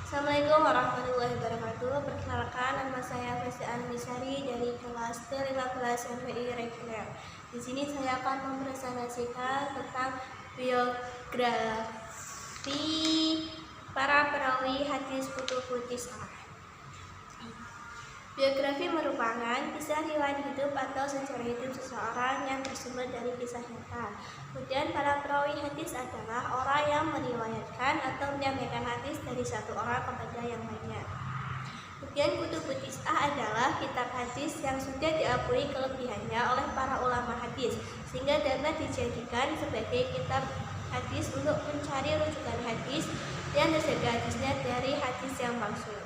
Assalamualaikum warahmatullahi wabarakatuh. Perkenalkan, nama saya Festi Anmisari dari kelas 15 MPI reguler. Di sini saya akan mempresentasikan tentang biografi para perawi hadis kutubut tis'ah. Biografi merupakan kisah riwayat hidup atau sejarah hidup seseorang yang bersumber dari kisah nyata. Kemudian para perawi hadis adalah orang yang meriwayatkan atau menyampaikan hadis dari satu orang kepada yang lainnya. Kemudian kutubut tis'ah adalah kitab hadis yang sudah diakui kelebihannya oleh para ulama hadis, sehingga dapat dijadikan sebagai kitab hadis untuk mencari rujukan hadis yang terjaga hadisnya dari hadis yang palsu.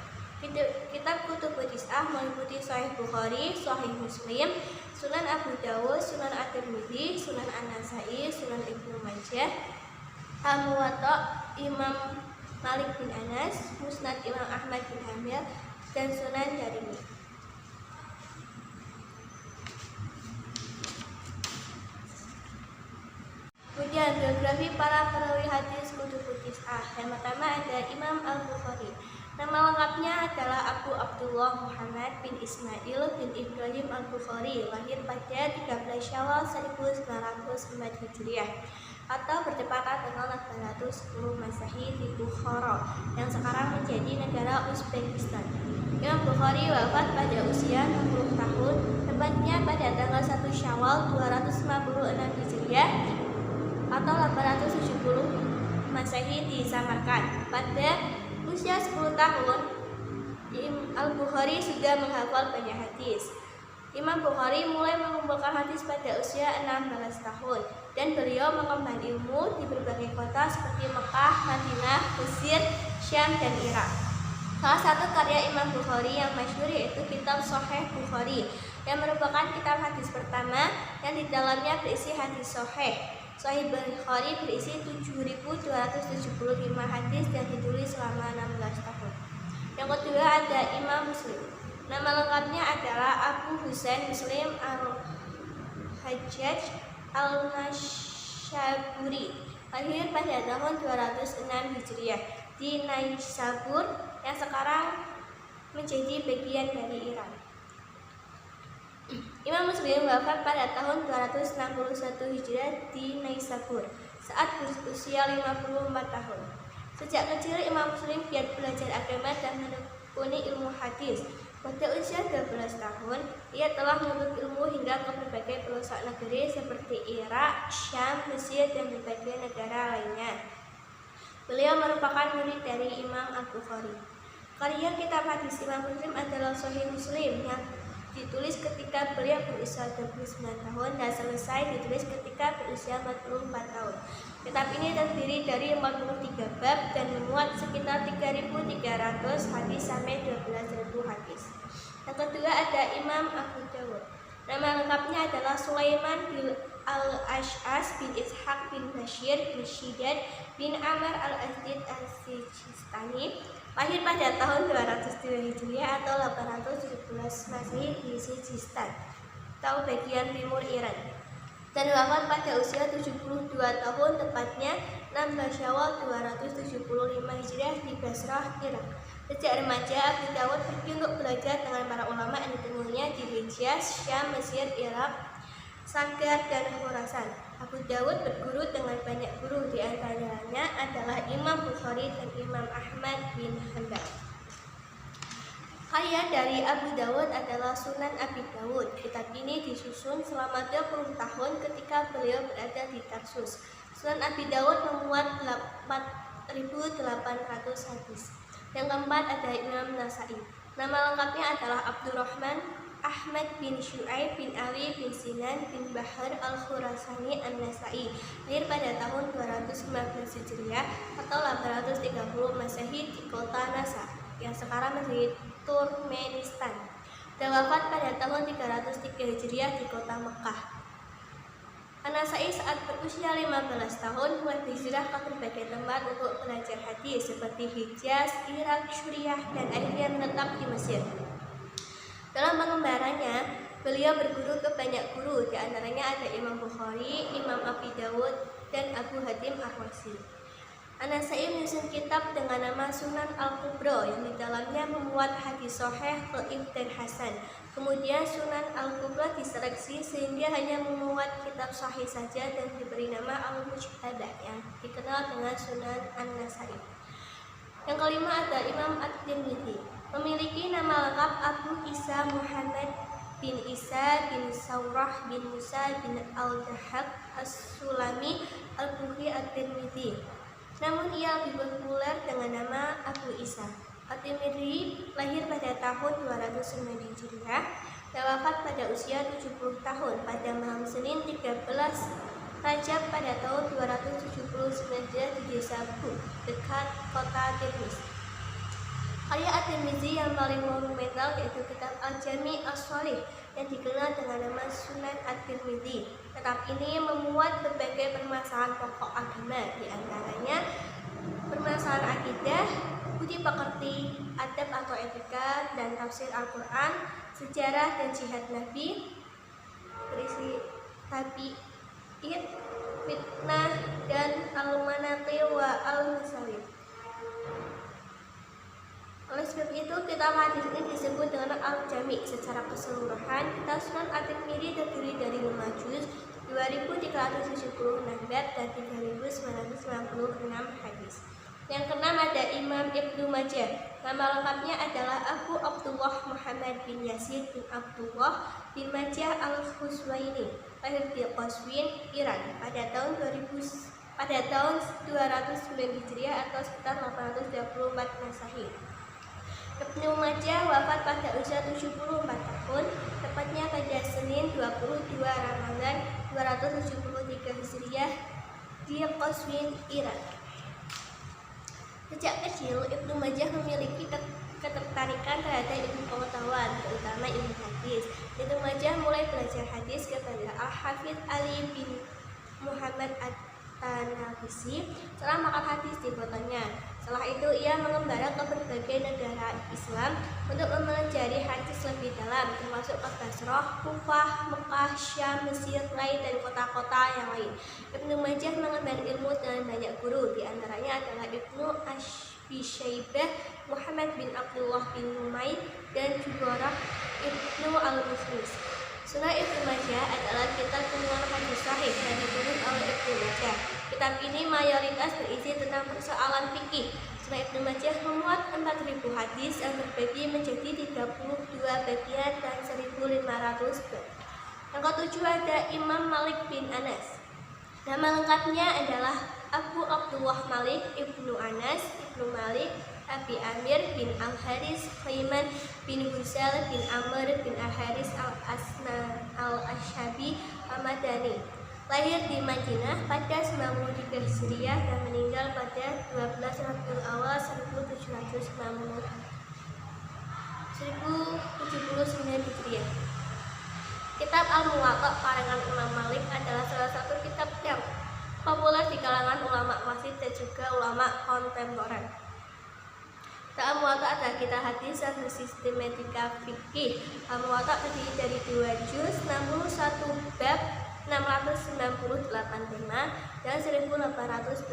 Kitab kutubut tis'ah meliputi Sahih Bukhari, Sahih Muslim, Sunan Abu Dawud, Sunan At-Tirmidzi, Sunan An-Nasai, Sunan Ibnu Majah, Al-Muwatta Imam Malik bin Anas, Musnad Imam Ahmad bin Hanbal, dan Sunan Darimi. Kemudian biografi para perawi hadis kutubut tis'ah. Yang pertama ada Imam Al-Bukhari. Nama lengkapnya adalah Abu Abdullah Muhammad bin Ismail bin Ibrahim Al-Bukhari, lahir pada 13 Syawal 1904 Hijriah atau bertepatan tanggal 810 Masehi di Bukhara yang sekarang menjadi negara Uzbekistan. Imam Bukhari wafat pada usia 60 tahun, tepatnya pada tanggal 1 Syawal 256 Hijriah atau 870 Masehi di Samarkand. Pada usia 10 tahun, Al-Bukhari sudah menghafal banyak hadis. Imam Bukhari mulai mengumpulkan hadis pada usia 16 tahun dan beliau mengemban ilmu di berbagai kota seperti Mekah, Madinah, Mesir, Syam, dan Irak. Salah satu karya Imam Bukhari yang masyhur yaitu kitab Sahih Bukhari yang merupakan kitab hadis pertama yang di dalamnya berisi hadis sahih. Sahih Bukhari berisi 7.275 hadis dan ditulis selama 16 tahun. Yang kedua ada Imam Muslim. Nama lengkapnya adalah Abu Husain Muslim Al-Hajjaj Al-Nasyaburi, lahir pada tahun 206 Hijriah di Naisabur yang sekarang menjadi bagian dari Iran. Imam Muslim wafat pada tahun 261 Hijriah di Naisabur saat berusia 54 tahun. Sejak kecil Imam Muslim giat belajar agama dan menekuni ilmu hadis. Pada usia 12 tahun, ia telah menuntut ilmu hingga ke berbagai pelosok negeri seperti Irak, Syam, Mesir, dan berbagai negara lainnya. Beliau merupakan murid dari Imam Al-Bukhari. Karya kitab hadis Imam Muslim adalah Sahih Muslim yang ditulis ketika beliau berusia 29 tahun dan selesai ditulis ketika berusia 44 tahun. Kitab ini terdiri dari 43 bab dan memuat sekitar 3.300 hadis sampai 12.000 hadis. Yang kedua ada Imam Abu Dawud. Nama lengkapnya adalah Sulaiman bin Al-Ash'as bin Ishaq bin Bashir bin Shidad bin Amr Al-Azdid Al-Sijistani, lahir pada tahun 202 Hijriah atau 817 Masehi di Sijistan atau bagian timur Iran, dan wafat pada usia 72 tahun, tepatnya 16 Syawal 275 Hijriah di Basrah, Irak. Sejak remaja, Abu Dawud pergi untuk belajar dengan para ulama yang ditemuinya di Hijaz, Syam, Mesir, Irak, Sagar, dan Khurasan. Abu Dawud berguru dengan banyak guru, di antaranya adalah Imam Bukhari dan Imam Ahmad bin Hanbal. Karya dari Abu Dawud adalah Sunan Abi Dawud. Kitab ini disusun selama 20 tahun ketika beliau berada di Tarsus. Sunan Abi Dawud memuat 4.800 hadis. Yang keempat ada Imam Nasai. Nama lengkapnya adalah Abdurrahman Ahmad bin Syu'aib bin Ali bin Sinan bin Bahr Al-Khurasani An-Nasai, lahir pada tahun 215 Hijriah atau 830 Masehi di kota Nasa yang sekarang menjadi Turkmenistan, dan wafat pada tahun 303 Hijriah di kota Mekah. An-Nasai saat berusia 15 tahun mulai berhijrah ke berbagai tempat untuk belajar hadis seperti Hijaz, Irak, Suriah, dan akhirnya menetap di Mesir. Dalam pengembarannya, beliau berguru ke banyak guru, di antaranya ada Imam Bukhari, Imam Abi Dawud, dan Abu Hatim Ar-Razi. An-Nasai menyusun kitab dengan nama Sunan Al-Kubra yang di dalamnya memuat hadis sahih, dhaif dan hasan. Kemudian Sunan Al-Kubra diseleksi sehingga hanya memuat kitab sahih saja dan diberi nama Al-Mujtaba yang dikenal dengan Sunan An-Nasai. Yang kelima ada Imam At-Tirmidzi, memiliki nama lengkap Abu Isa Muhammad bin Isa bin Saurah bin Musa bin Al-Dahhak As-Sulami Al-Bukhari At-Tirmidzi. Namun ia lebih populer dengan nama Abu Isa. At-Tirmidzi lahir pada tahun 209 Hijriah dan wafat pada usia 70 tahun pada malam Senin 13 Rajab pada tahun 279 Hijriah di desa Bu, dekat kota Tirmizi. Karya At-Tirmidzi yang paling monumental yaitu kitab Al-Jami' As-Shahih yang dikenal dengan nama Sunan At-Tirmidzi. Kitab ini memuat berbagai permasalahan pokok agama, di antaranya permasalahan akidah, budi pekerti, adab atau etika, dan tafsir Al-Quran, sejarah dan jihad Nabi, berisi tabi'in, fitnah, dan al-manaqib wa al-masawid. Oleh sebab itu, kitab hadis ini disebut dengan Al-Jami'. Secara keseluruhan, kitab Sunan At-Tirmidzi terdiri dari 5 juz, 2376 bab, dan 3996 hadis. Yang keenam ada Imam Ibnu Majah. Nama lengkapnya adalah Abu Abdullah Muhammad bin Yazid bin Abdullah bin Majah Al-Huswaini, lahir di Qazwin, Iran pada tahun 209 Hijriah atau sekitar 824 Masehi. Ibnu Majah wafat pada usia 74 tahun, tepatnya pada Senin 22 Ramadan 273 Hijriah di Qazwin, Iran. Sejak kecil, Ibnu Majah memiliki ketertarikan terhadap ilmu pengetahuan, terutama ilmu hadis. Ibnu Majah mulai belajar hadis kepada Al-Hafidz Ali bin Muhammad At-Tanafisi setelah makan hadis di kotanya. Setelah itu ia mengembara ke berbagai negara Islam untuk mempelajari hadis lebih dalam, termasuk ke Basrah, Kufah, Mekah, Syam, Mesir, Rai, dan kota-kota yang lain. Ibnu Majah mengemban ilmu dengan banyak guru, di antaranya adalah Ibnu Abi Syaibah, Muhammad bin Abdullah bin Numair, dan juga Ibnu Al-Musnis. Sunan Ibnu Majah adalah kitab kumpulan hadis sahih yang ditulis oleh Ibnu Majah. Kitab ini mayoritas berisi tentang persoalan fikih. Sunan Ibnu Majah memuat 4.000 hadis yang terbagi menjadi 32 bagian dan 1.500 bab. Yang ketujuh ada Imam Malik bin Anas. Nama lengkapnya adalah Abu Abdullah Malik Ibnu Anas Ibnu Malik Abi Amir bin Al-Haris Khaiman bin Husal bin Amr bin Al-Haris Al-Asna Al-Ashabi Al-Madani. Lahir di Madinah pada 93 Hijriah dan meninggal pada 12 Rabiul Awal 1779 Hijriah. Kitab Al-Muwatta karangan Imam Malik adalah salah satu kitab yang populer di kalangan ulama wasit dan juga ulama kontemporer. Kitab Al-Muwatta adalah kitab hadis dan sistematika fikih. Al-Muwatta terdiri dari 2 juz, 61 bab, 698 tema, dan 1824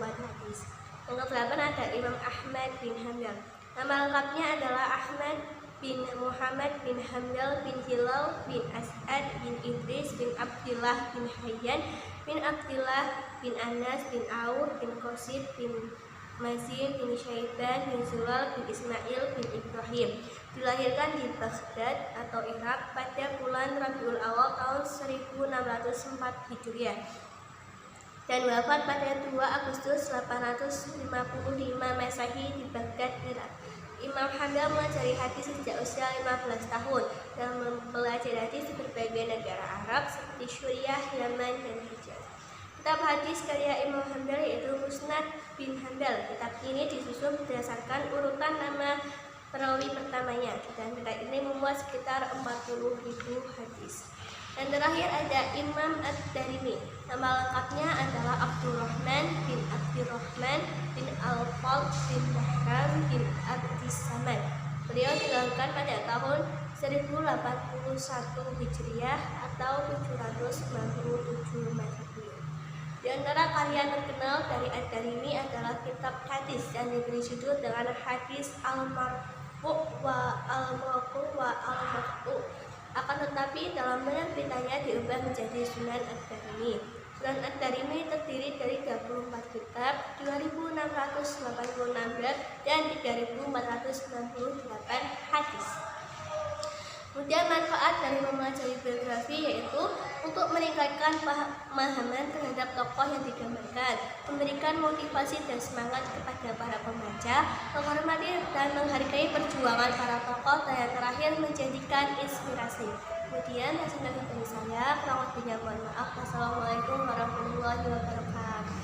hadis. Yang ke-8 ada Imam Ahmad bin Hanbal. Nama lengkapnya adalah Ahmad bin Muhammad bin Hanbal bin Hilal bin As'ad bin Idris bin Abdullah bin Hayyan bin Abdullah bin Anas bin Auf bin Qasid bin Mazin bin Syaiban bin Zulal bin Ismail bin Ibrahim. Dilahirkan di Baghdad atau Irak pada bulan Rabiul Awal tahun 1604 Hijriah dan wafat pada 2 Agustus 855 Masehi di Baghdad, Irak. Imam Hanbal mempelajari hadis sejak usia 15 tahun dan mempelajari hadis di berbagai negara Arab seperti Suriah, Yaman, dan Hijaz. Kitab hadis karya Imam Hanbal yaitu Musnad bin Hanbal. Kitab ini disusun berdasarkan urutan nama perawi pertamanya, dan kitab ini memuat sekitar 40.000 hadis. Dan terakhir ada Imam Ad-Darimi. Nama lengkapnya adalah Abdurrahman bin Abdurrahman bin Al-Fadl bin Bahram bin Abdissamad. Beliau dilahirkan pada tahun 1081 Hijriah atau 797 Masehi. Di antara karya terkenal dari Ad-Darimi adalah kitab hadis yang diberi judul dengan Hadis Al-Marfu' wa Al-Mawqu' wa Al-Maqtu'. Akan tetapi dalam banyak beritanya diubah menjadi Sunan Ad-Darimi. Sunan Ad-Darimi terdiri dari 24 kitab, 2686 bab, dan 3498 hadis. Kemudian manfaat dari mempelajari biografi yaitu untuk meningkatkan pemahaman terhadap tokoh yang digambarkan, memberikan motivasi dan semangat kepada para pembaca, menghormati dan menghargai perjuangan para tokoh, dan yang terakhir menjadikan inspirasi. Kemudian hasil dari saya, kurang lebihnya mohon maaf. Wassalamualaikum warahmatullahi wabarakatuh.